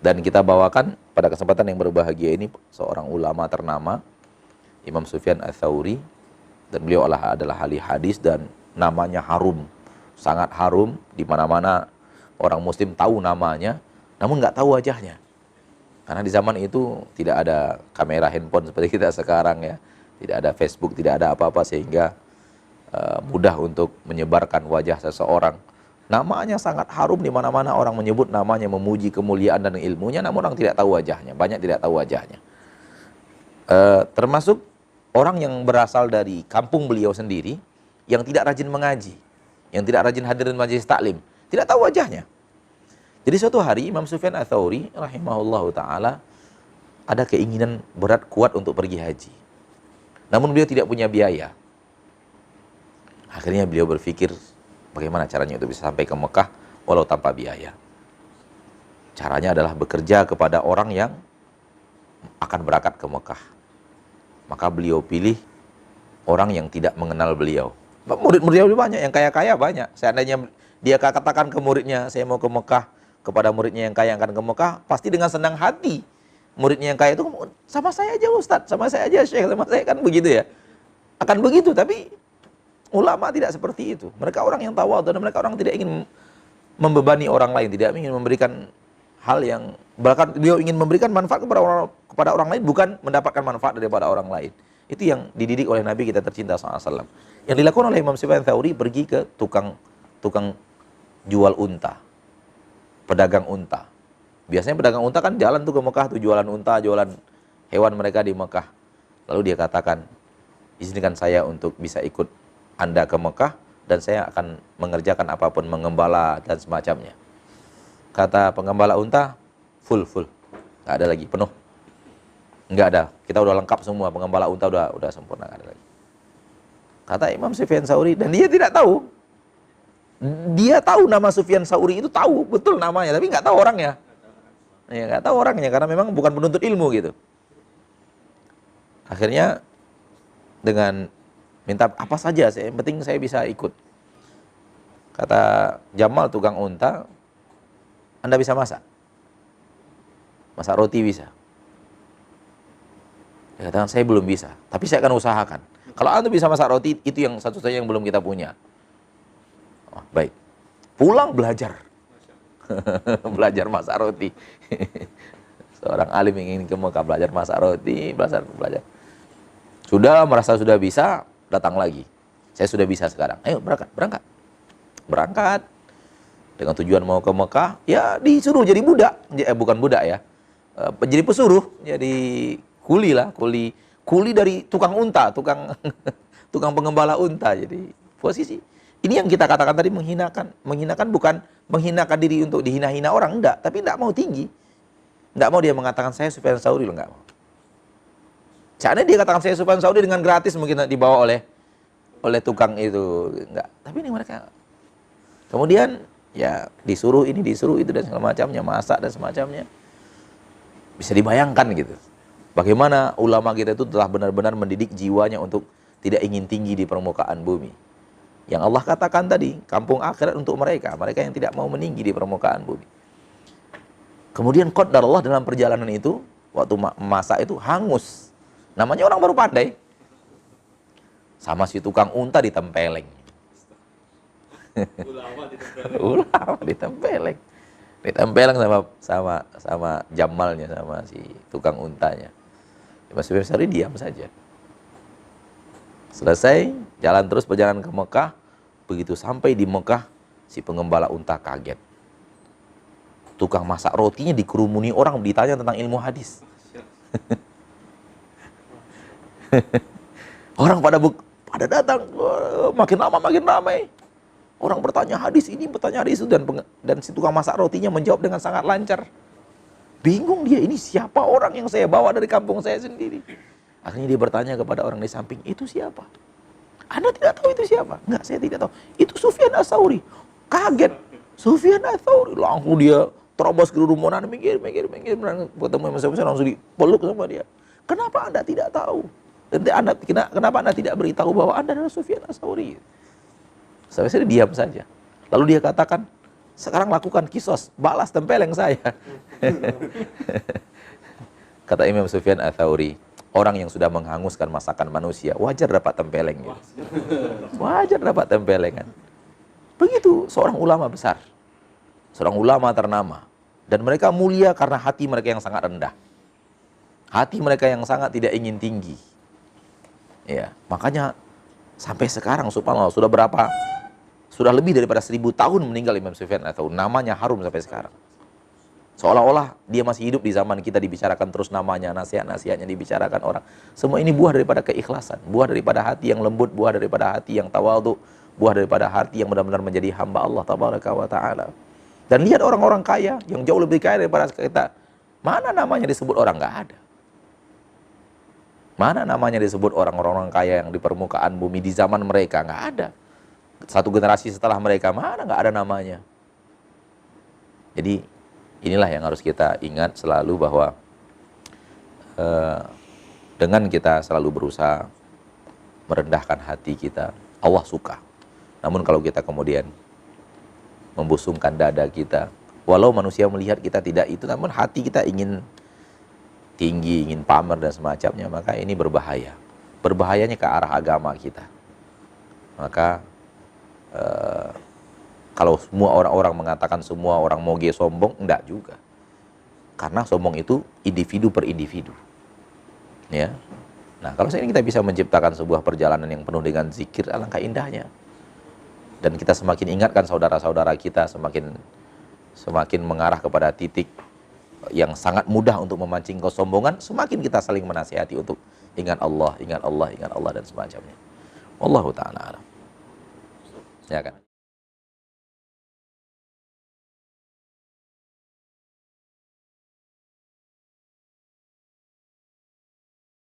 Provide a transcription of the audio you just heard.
Dan kita bawakan pada kesempatan yang berbahagia ini seorang ulama ternama, Imam Sufyan Ats-Tsauri, dan beliau adalah ahli hadis dan namanya harum, sangat harum, di mana-mana orang muslim tahu namanya, namun nggak tahu wajahnya. Karena di zaman itu tidak ada kamera handphone seperti kita sekarang ya, tidak ada Facebook, tidak ada apa-apa, sehingga mudah untuk menyebarkan wajah seseorang. Namanya sangat harum, di mana-mana orang menyebut namanya, memuji kemuliaan dan ilmunya, namun orang tidak tahu wajahnya, banyak tidak tahu wajahnya. Termasuk orang yang berasal dari kampung beliau sendiri, yang tidak rajin mengaji, yang tidak rajin hadirin majelis taklim, tidak tahu wajahnya. Jadi suatu hari Imam Sufyan Ats-Tsauri rahimahullahu ta'ala ada keinginan berat kuat untuk pergi haji. Namun beliau tidak punya biaya. Akhirnya beliau berpikir bagaimana caranya untuk bisa sampai ke Mekah walau tanpa biaya. Caranya adalah bekerja kepada orang yang akan berangkat ke Mekah. Maka beliau pilih orang yang tidak mengenal beliau. Murid-murid beliau banyak, yang kaya-kaya banyak. Seandainya dia katakan ke muridnya, saya mau ke Mekah, kepada muridnya yang kaya yang akan ke Mekah, pasti dengan senang hati. Muridnya yang kaya itu, sama saya aja Ustadz, sama saya aja Syekh, sama saya, kan begitu ya. Akan begitu, tapi ulama tidak seperti itu. Mereka orang yang tawadhu, dan mereka orang tidak ingin membebani orang lain, tidak ingin memberikan hal yang, bahkan beliau ingin memberikan manfaat kepada orang lain, bukan mendapatkan manfaat daripada orang lain. Itu yang dididik oleh Nabi kita tercinta SAW. Yang dilakukan oleh Imam Sufyan Ats-Tsauri, pergi ke tukang jual unta, pedagang unta. Biasanya pedagang unta kan jalan tuh ke Mekah tuh, jualan unta, jualan hewan mereka di Mekah. Lalu dia katakan, izinkan saya untuk bisa ikut Anda ke Mekah, dan saya akan mengerjakan apapun, mengembala dan semacamnya. Kata pengembala unta, full, nggak ada lagi, penuh. Nggak ada, kita udah lengkap semua, pengembala unta udah sempurna, nggak ada lagi. Kata Imam Sufyan Ats-Tsauri, dan dia tidak tahu. Dia tahu nama Sufyan Ats-Tsauri itu, tahu betul namanya, tapi nggak tahu orangnya. Ya, nggak tahu orangnya, karena memang bukan penuntut ilmu gitu. Akhirnya dengan minta apa saja, yang penting saya bisa ikut. Kata Jamal tukang unta, Anda bisa masak? Masak roti bisa? Dia katakan, saya belum bisa, tapi saya akan usahakan. Kalau Anda bisa masak roti, itu yang satu-satunya yang belum kita punya. Oh, baik. Pulang belajar. Belajar masak roti. Seorang alim yang ingin ke Mekah, belajar masak roti, belajar. Sudah merasa sudah bisa, datang lagi. Saya sudah bisa sekarang. Ayo berangkat. Dengan tujuan mau ke Mekah, ya disuruh jadi budak. Bukan budak ya. Jadi pesuruh, jadi kuli lah, kuli dari tukang unta, tukang pengembala unta. Jadi posisi. Ini yang kita katakan tadi menghinakan. Menghinakan bukan menghinakan diri untuk dihina-hina orang, enggak. Tapi enggak mau tinggi. Enggak mau dia mengatakan saya Sufyan Ats-Tsauri, enggak mau. Seandainya dia katakan saya Sufyan Ats-Tsauri dengan gratis mungkin dibawa oleh tukang itu, enggak. Tapi ini mereka. Kemudian ya disuruh ini, disuruh itu dan segala macamnya, masak dan semacamnya. Bisa dibayangkan gitu. Bagaimana ulama kita itu telah benar-benar mendidik jiwanya untuk tidak ingin tinggi di permukaan bumi. Yang Allah katakan tadi, kampung akhirat untuk mereka yang tidak mau meninggi di permukaan bumi. Kemudian qadar Allah dalam perjalanan itu, waktu masak itu hangus. Namanya orang baru pandai. Sama si tukang unta ditempeleng. Ulama ditempeleng. Ditempeleng sama Jamalnya, sama si tukang untanya. Imam Sufyan Ats-Tsauri diam saja. Selesai, jalan terus perjalanan ke Mekah. Begitu sampai di Mekah, si pengembala unta kaget. Tukang masak rotinya dikerumuni orang, ditanya tentang ilmu hadis. Orang pada datang, makin lama makin ramai. Orang bertanya hadis ini, bertanya hadis itu, dan si tukang masak rotinya menjawab dengan sangat lancar. Bingung dia, ini siapa orang yang saya bawa dari kampung saya sendiri? Akhirnya dia bertanya kepada orang di samping, itu siapa? Anda tidak tahu itu siapa? Enggak, saya tidak tahu. Itu Sufyan Ats-Tsauri. Kaget. Sufyan Ats-Tsauri. Langsung dia terobos ke kerumunan, minggir. Ketemu Imam Sufyan langsung dipeluk sama dia. Kenapa Anda tidak tahu? Kenapa Anda tidak beritahu bahwa Anda adalah Sufyan Ats-Tsauri? Sampai saya diam saja. Lalu dia katakan, Sekarang lakukan kisos, balas tempeleng saya. Kata Imam Sufyan Ats-Tsauri, orang yang sudah menghanguskan masakan manusia, wajar dapat tempeleng. Gitu. Wajar dapat tempelengan. Begitu seorang ulama besar, seorang ulama ternama. Dan mereka mulia karena hati mereka yang sangat rendah. Hati mereka yang sangat tidak ingin tinggi. Ya, makanya sampai sekarang subhanallah sudah lebih daripada 1000 tahun meninggal Imam Sufyan atau namanya harum sampai sekarang. Seolah-olah dia masih hidup di zaman kita, dibicarakan terus namanya, nasihat-nasihatnya dibicarakan orang. Semua ini buah daripada keikhlasan, buah daripada hati yang lembut, buah daripada hati yang tawadhu, buah daripada hati yang benar-benar menjadi hamba Allah tabaraka wa taala. Dan lihat orang-orang kaya yang jauh lebih kaya daripada kita. Mana namanya disebut orang? Nggak ada. Mana namanya disebut orang-orang kaya yang di permukaan bumi di zaman mereka? Nggak ada. Satu generasi setelah mereka, mana nggak ada namanya. Jadi inilah yang harus kita ingat selalu, bahwa dengan kita selalu berusaha merendahkan hati kita, Allah suka. Namun kalau kita kemudian membusungkan dada kita, walau manusia melihat kita tidak itu, namun hati kita ingin tinggi, ingin pamer dan semacamnya, maka ini berbahaya. Berbahayanya ke arah agama kita. Maka kalau semua orang-orang mengatakan semua orang moge sombong, enggak juga. Karena sombong itu individu per individu. Ya. Nah, kalau ini kita bisa menciptakan sebuah perjalanan yang penuh dengan zikir, alangkah indahnya. Dan kita semakin ingatkan saudara-saudara kita, semakin mengarah kepada titik yang sangat mudah untuk memancing kesombongan, semakin kita saling menasihati untuk ingat Allah, ingat Allah, ingat Allah dan semacamnya. Wallahu ta'ala alam. Ya kan?